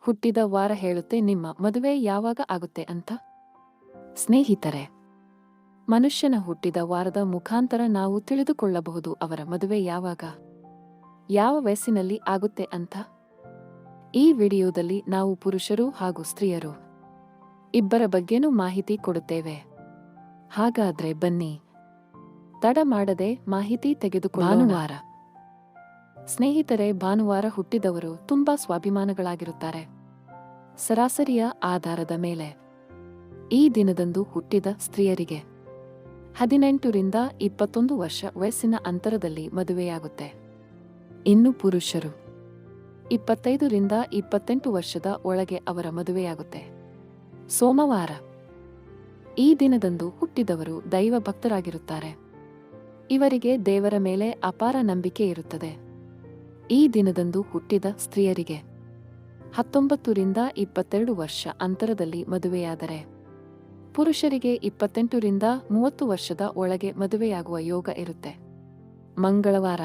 ಹುಟ್ಟಿದ ವಾರ ಹೇಳುತ್ತೆ ನಿಮ್ಮ ಮದುವೆ ಯಾವಾಗ ಆಗುತ್ತೆ ಅಂತ. ಸ್ನೇಹಿತರೆ, ಮನುಷ್ಯನ ಹುಟ್ಟಿದ ವಾರದ ಮುಖಾಂತರ ನಾವು ತಿಳಿದುಕೊಳ್ಳಬಹುದು ಅವರ ಮದುವೆ ಯಾವಾಗ, ಯಾವ ವಯಸ್ಸಿನಲ್ಲಿ ಆಗುತ್ತೆ ಅಂತ. ಈ ವಿಡಿಯೋದಲ್ಲಿ ನಾವು ಪುರುಷರು ಹಾಗೂ ಸ್ತ್ರೀಯರು ಇಬ್ಬರ ಬಗ್ಗೆನೂ ಮಾಹಿತಿ ಕೊಡುತ್ತೇವೆ. ಹಾಗಾದ್ರೆ ಬನ್ನಿ, ತಡ ಮಾಡದೆ ಮಾಹಿತಿ ತೆಗೆದುಕೊಳ್ಳೋಣ. ಭಾನುವಾರ. ಸ್ನೇಹಿತರೆ, ಭಾನುವಾರ ಹುಟ್ಟಿದವರು ತುಂಬಾ ಸ್ವಾಭಿಮಾನಗಳಾಗಿರುತ್ತಾರೆ. ಸರಾಸರಿಯ ಆಧಾರದ ಮೇಲೆ ಈ ದಿನದಂದು ಹುಟ್ಟಿದ ಸ್ತ್ರೀಯರಿಗೆ 18 ರಿಂದ 21 ವರ್ಷ ವಯಸ್ಸಿನ ಅಂತರದಲ್ಲಿ ಮದುವೆಯಾಗುತ್ತೆ. ಇನ್ನು ಪುರುಷರು 25 ರಿಂದ 28 ವರ್ಷದ ಒಳಗೆ ಅವರ ಮದುವೆಯಾಗುತ್ತೆ. ಸೋಮವಾರ. ಈ ದಿನದಂದು ಹುಟ್ಟಿದವರು ದೈವ ಭಕ್ತರಾಗಿರುತ್ತಾರೆ. ಇವರಿಗೆ ದೇವರ ಮೇಲೆ ಅಪಾರ ನಂಬಿಕೆ ಇರುತ್ತದೆ. ಈ ದಿನದಂದು ಹುಟ್ಟಿದ ಸ್ತ್ರೀಯರಿಗೆ 19 ರಿಂದ 22 ವರ್ಷ ಅಂತರದಲ್ಲಿ ಮದುವೆಯಾದರೆ, ಪುರುಷರಿಗೆ 28 ರಿಂದ 30 ವರ್ಷದ ಒಳಗೆ ಮದುವೆಯಾಗುವ ಯೋಗ ಇರುತ್ತೆ. ಮಂಗಳವಾರ.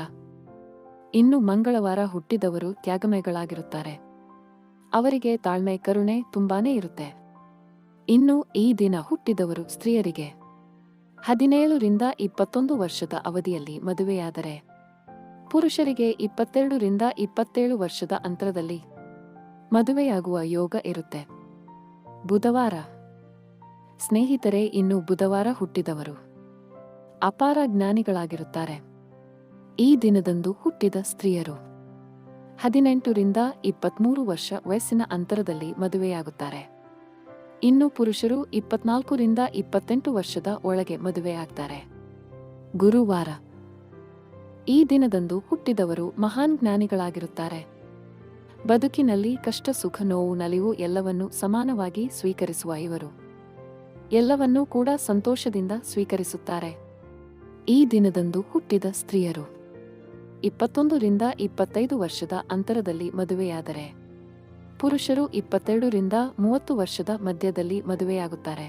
ಇನ್ನು ಮಂಗಳವಾರ ಹುಟ್ಟಿದವರು ತ್ಯಾಗಮಯಗಳಾಗಿರುತ್ತಾರೆ. ಅವರಿಗೆ ತಾಳ್ಮೆ, ಕರುಣೆ ತುಂಬಾನೇ ಇರುತ್ತೆ. ಇನ್ನು ಈ ದಿನ ಹುಟ್ಟಿದವರು ಸ್ತ್ರೀಯರಿಗೆ 17 ರಿಂದ 21 ವರ್ಷದ ಅವಧಿಯಲ್ಲಿ ಮದುವೆಯಾದರೆ, ಪುರುಷರಿಗೆ 22 ರಿಂದ 27 ವರ್ಷದ ಅಂತರದಲ್ಲಿ ಮದುವೆಯಾಗುವ ಯೋಗ ಇರುತ್ತೆ. ಬುಧವಾರ. ಸ್ನೇಹಿತರೆ, ಇನ್ನು ಬುಧವಾರ ಹುಟ್ಟಿದವರು ಅಪಾರ ಜ್ಞಾನಿಗಳಾಗಿರುತ್ತಾರೆ. ಈ ದಿನದಂದು ಹುಟ್ಟಿದ ಸ್ತ್ರೀಯರು 18 ರಿಂದ 23 ವರ್ಷ ವಯಸ್ಸಿನ ಅಂತರದಲ್ಲಿ ಮದುವೆಯಾಗುತ್ತಾರೆ. ಇನ್ನು ಪುರುಷರು 24 ರಿಂದ 28 ವರ್ಷದ ಒಳಗೆ ಮದುವೆಯಾಗ್ತಾರೆ. ಗುರುವಾರ. ಈ ದಿನದಂದು ಹುಟ್ಟಿದವರು ಮಹಾನ್ ಜ್ಞಾನಿಗಳಾಗಿರುತ್ತಾರೆ. ಬದುಕಿನಲ್ಲಿ ಕಷ್ಟ, ಸುಖ, ನೋವು, ನಲಿವು ಎಲ್ಲವನ್ನೂ ಸಮಾನವಾಗಿ ಸ್ವೀಕರಿಸುವ ಇವರು ಎಲ್ಲವನ್ನೂ ಕೂಡ ಸಂತೋಷದಿಂದ ಸ್ವೀಕರಿಸುತ್ತಾರೆ. ಈ ದಿನದಂದು ಹುಟ್ಟಿದ ಸ್ತ್ರೀಯರು 21 ರಿಂದ 25 ವರ್ಷದ ಅಂತರದಲ್ಲಿ ಮದುವೆಯಾದರೆ, ಪುರುಷರು 22 ರಿಂದ 30 ವರ್ಷದ ಮಧ್ಯದಲ್ಲಿ ಮದುವೆಯಾಗುತ್ತಾರೆ.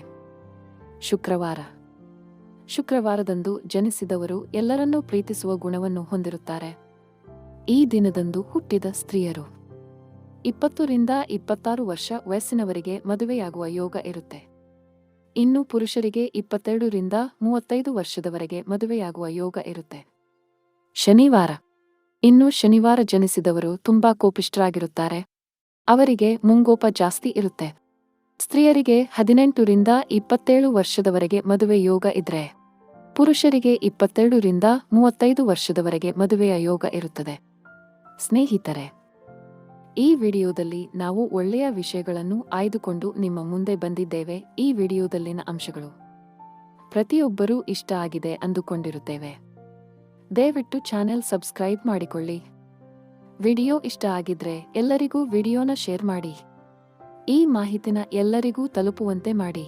ಶುಕ್ರವಾರ. ಶುಕ್ರವಾರದಂದು ಜನಿಸಿದವರು ಎಲ್ಲರನ್ನೂ ಪ್ರೀತಿಸುವ ಗುಣವನ್ನು ಹೊಂದಿರುತ್ತಾರೆ. ಈ ದಿನದಂದು ಹುಟ್ಟಿದ ಸ್ತ್ರೀಯರು 20 ರಿಂದ 26 ವರ್ಷ ವಯಸ್ಸಿನವರಿಗೆ ಮದುವೆಯಾಗುವ ಯೋಗ ಇರುತ್ತೆ. ಇನ್ನು ಪುರುಷರಿಗೆ 22 ರಿಂದ 35 ವರ್ಷದವರೆಗೆ ಮದುವೆಯಾಗುವ ಯೋಗ ಇರುತ್ತೆ. ಶನಿವಾರ. ಇನ್ನು ಶನಿವಾರ ಜನಿಸಿದವರು ತುಂಬಾ ಕೋಪಿಷ್ಠರಾಗಿರುತ್ತಾರೆ. ಅವರಿಗೆ ಮುಂಗೋಪ ಜಾಸ್ತಿ ಇರುತ್ತೆ. ಸ್ತ್ರೀಯರಿಗೆ 18 ರಿಂದ 27 ವರ್ಷದವರೆಗೆ ಮದುವೆ ಯೋಗ ಇದ್ರೆ, ಪುರುಷರಿಗೆ 22 ರಿಂದ 35 ವರ್ಷದವರೆಗೆ ಮದುವೆಯ ಯೋಗ ಇರುತ್ತದೆ. ಸ್ನೇಹಿತರೆ, ಈ ವಿಡಿಯೋದಲ್ಲಿ ನಾವು ಒಳ್ಳೆಯ ವಿಷಯಗಳನ್ನು ಆಯ್ದುಕೊಂಡು ನಿಮ್ಮ ಮುಂದೆ ಬಂದಿದ್ದೇವೆ. ಈ ವಿಡಿಯೋದಲ್ಲಿನ ಅಂಶಗಳು ಪ್ರತಿಯೊಬ್ಬರೂ ಇಷ್ಟ ಆಗಿದೆ ಅಂದುಕೊಂಡಿರುತ್ತೇವೆ. ದಯವಿಟ್ಟು ಚಾನೆಲ್ ಸಬ್ಸ್ಕ್ರೈಬ್ ಮಾಡಿಕೊಳ್ಳಿ. ವಿಡಿಯೋ ಇಷ್ಟ ಆಗಿದ್ರೆ ಎಲ್ಲರಿಗೂ ವಿಡಿಯೋನ ಶೇರ್ ಮಾಡಿ. ಈ ಮಾಹಿತಿನ ಎಲ್ಲರಿಗೂ ತಲುಪುವಂತೆ ಮಾಡಿ.